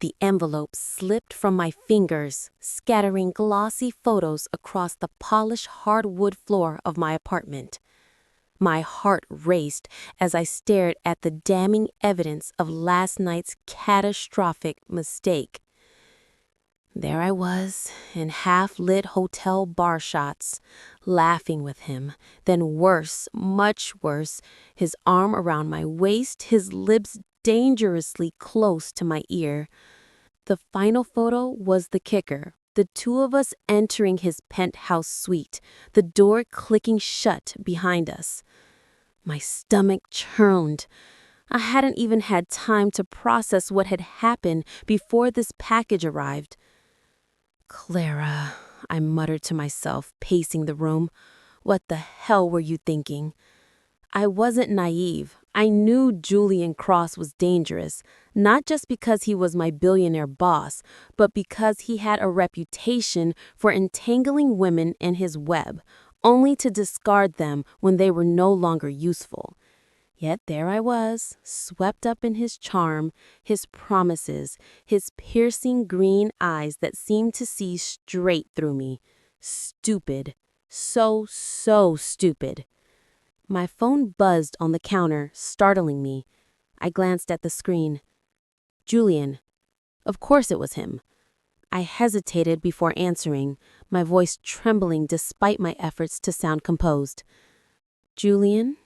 The envelope slipped from my fingers, scattering glossy photos across the polished hardwood floor of my apartment. My heart raced as I stared at the damning evidence of last night's catastrophic mistake. There I was, in half-lit hotel bar shots, laughing with him, then worse, much worse, his arm around my waist, his lips dangerously close to my ear. The final photo was the kicker, the two of us entering his penthouse suite, the door clicking shut behind us. My stomach churned. I hadn't even had time to process what had happened before this package arrived. "Clara," I muttered to myself, pacing the room. "What the hell were you thinking?" I wasn't naive. I knew Julian Cross was dangerous, not just because he was my billionaire boss, but because he had a reputation for entangling women in his web, only to discard them when they were no longer useful. Yet there I was, swept up in his charm, his promises, his piercing green eyes that seemed to see straight through me. Stupid. So stupid. My phone buzzed on the counter, startling me. I glanced at the screen. Julian. Of course it was him. I hesitated before answering, my voice trembling despite my efforts to sound composed. "Julian?"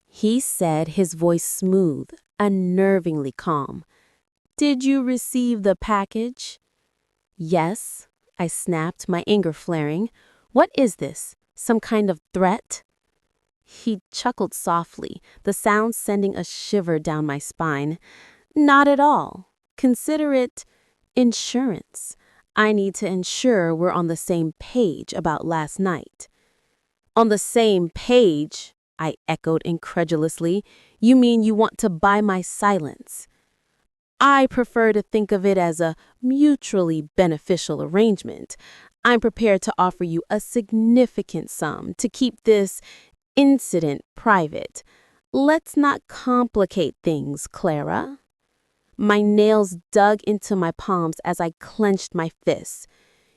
He said, his voice smooth, unnervingly calm. "Did you receive the package?" "Yes," I snapped, my anger flaring. "What is this? Some kind of threat?" He chuckled softly, the sound sending a shiver down my spine. "Not at all. Consider it insurance. I need to ensure we're on the same page about last night." "On the same page?" I echoed incredulously. "You mean you want to buy my silence?" "I prefer to think of it as a mutually beneficial arrangement. I'm prepared to offer you a significant sum to keep this incident private. Let's not complicate things, Clara." My nails dug into my palms as I clenched my fists.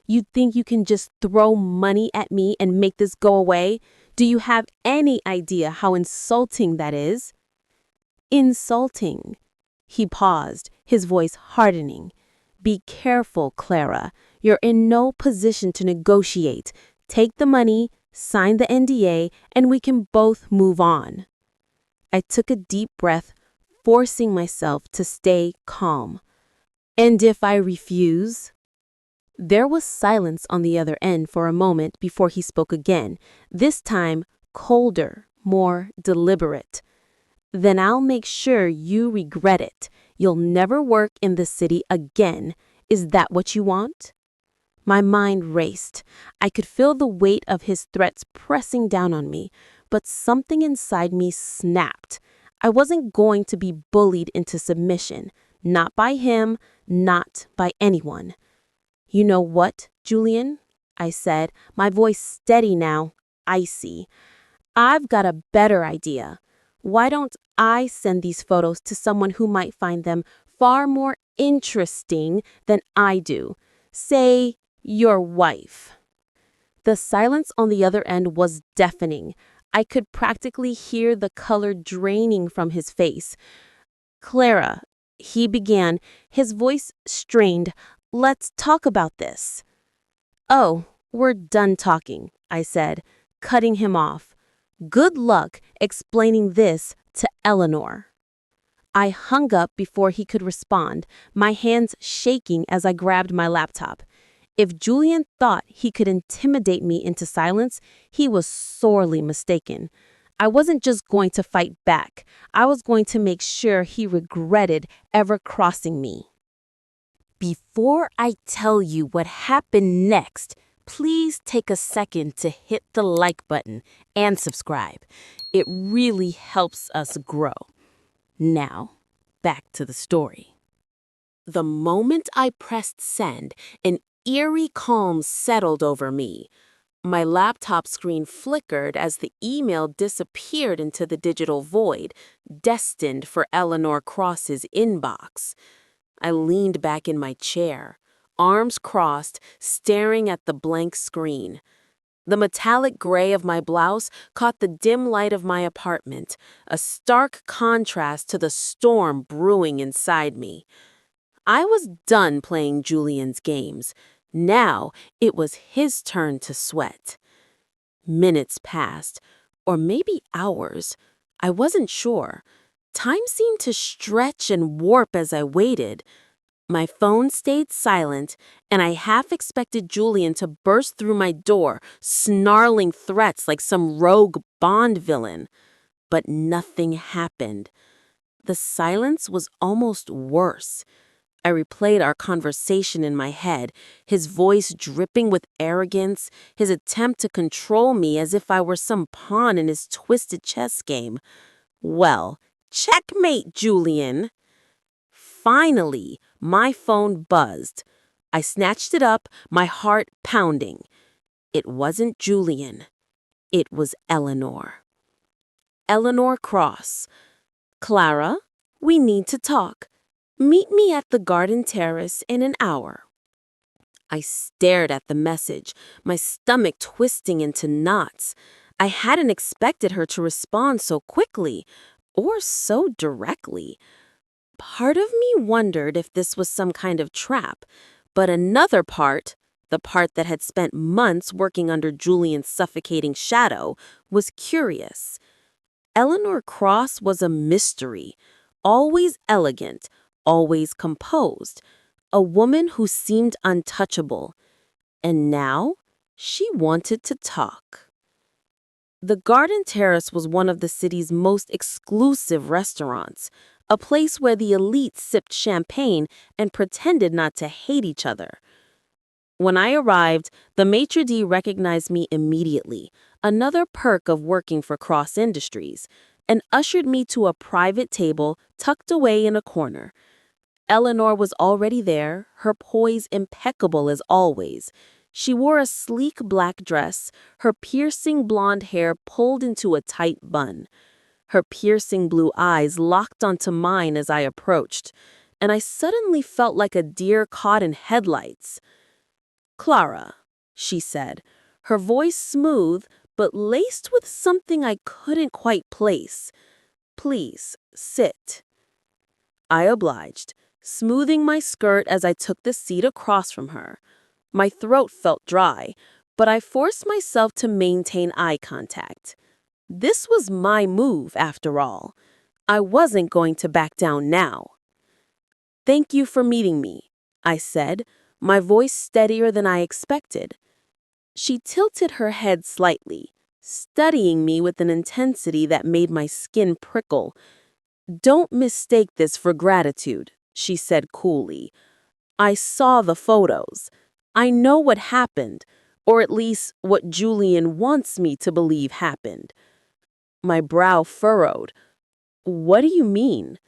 "You think you can just throw money at me and make this go away? Do you have any idea how insulting that is?" "Insulting?" He paused, his voice hardening. "Be careful, Clara. You're in no position to negotiate. Take the money, sign the NDA, and we can both move on." I took a deep breath, forcing myself to stay calm. "And if I refuse?" There was silence on the other end for a moment before he spoke again, this time colder, more deliberate. "Then I'll make sure you regret it. You'll never work in the city again. Is that what you want?" My mind raced. I could feel the weight of his threats pressing down on me, but something inside me snapped. I wasn't going to be bullied into submission, not by him, not by anyone. "You know what, Julian?" I said, my voice steady now, icy. "I've got a better idea. Why don't I send these photos to someone who might find them far more interesting than I do? Say, your wife." The silence on the other end was deafening. I could practically hear the color draining from his face. "Clara," he began, his voice strained, "let's talk about this." "Oh, we're done talking," I said, cutting him off. "Good luck explaining this to Eleanor." I hung up before he could respond, my hands shaking as I grabbed my laptop. If Julian thought he could intimidate me into silence, he was sorely mistaken. I wasn't just going to fight back. I was going to make sure he regretted ever crossing me. Before I tell you what happened next, please take a second to hit the like button and subscribe. It really helps us grow. Now, back to the story. The moment I pressed send, an eerie calm settled over me. My laptop screen flickered as the email disappeared into the digital void, destined for Eleanor Cross's inbox. I leaned back in my chair, arms crossed, staring at the blank screen. The metallic gray of my blouse caught the dim light of my apartment, a stark contrast to the storm brewing inside me. I was done playing Julian's games. Now it was his turn to sweat. Minutes passed, or maybe hours. I wasn't sure. Time seemed to stretch and warp as I waited. My phone stayed silent, and I half expected Julian to burst through my door, snarling threats like some rogue Bond villain. But nothing happened. The silence was almost worse. I replayed our conversation in my head, his voice dripping with arrogance, his attempt to control me as if I were some pawn in his twisted chess game. Well, checkmate, Julian. Finally, my phone buzzed. I snatched it up, my heart pounding. It wasn't Julian. It was Eleanor. Eleanor Cross. Clara, we need to talk. Meet me at the garden terrace in an hour. I stared at the message, my stomach twisting into knots. I hadn't expected her to respond so quickly, or so directly. Part of me wondered if this was some kind of trap, but another part, the part that had spent months working under Julian's suffocating shadow, was curious. Eleanor Cross was a mystery, always elegant, always composed, a woman who seemed untouchable. And now she wanted to talk. The Garden Terrace was one of the city's most exclusive restaurants, a place where the elite sipped champagne and pretended not to hate each other. When I arrived, the maitre d' recognized me immediately, another perk of working for Cross Industries, and ushered me to a private table tucked away in a corner. Eleanor was already there, her poise impeccable as always. She wore a sleek black dress, her piercing blonde hair pulled into a tight bun. Her piercing blue eyes locked onto mine as I approached, and I suddenly felt like a deer caught in headlights. "Clara," she said, her voice smooth but laced with something I couldn't quite place. "Please, sit." I obliged, smoothing my skirt as I took the seat across from her. My throat felt dry, but I forced myself to maintain eye contact. This was my move, after all. I wasn't going to back down now. "Thank you for meeting me," I said, my voice steadier than I expected. She tilted her head slightly, studying me with an intensity that made my skin prickle. "Don't mistake this for gratitude," she said coolly. "I saw the photos. I know what happened, or at least what Julian wants me to believe happened." My brow furrowed. "What do you mean?"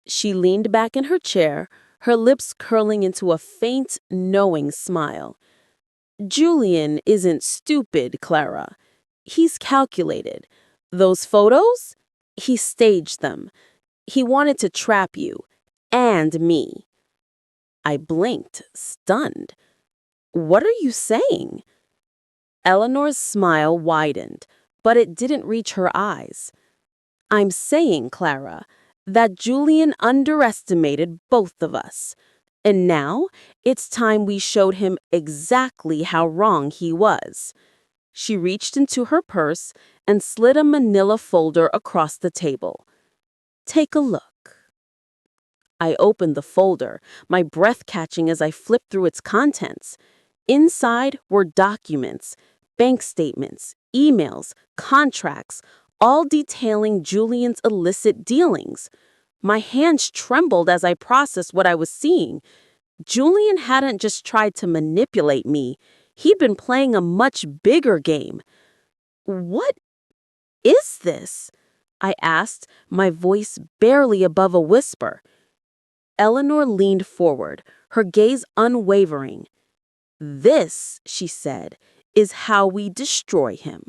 She leaned back in her chair, her lips curling into a faint, knowing smile. "Julian isn't stupid, Clara. He's calculated. Those photos? He staged them. He wanted to trap you. And me." I blinked, stunned. "What are you saying?" Eleanor's smile widened, but it didn't reach her eyes. "I'm saying, Clara, that Julian underestimated both of us. And now it's time we showed him exactly how wrong he was." She reached into her purse and slid a manila folder across the table. "Take a look." I opened the folder, my breath catching as I flipped through its contents. Inside were documents, bank statements, emails, contracts, all detailing Julian's illicit dealings. My hands trembled as I processed what I was seeing. Julian hadn't just tried to manipulate me. He'd been playing a much bigger game. "What is this?" I asked, my voice barely above a whisper. Eleanor leaned forward, her gaze unwavering. "This," she said, "is how we destroy him."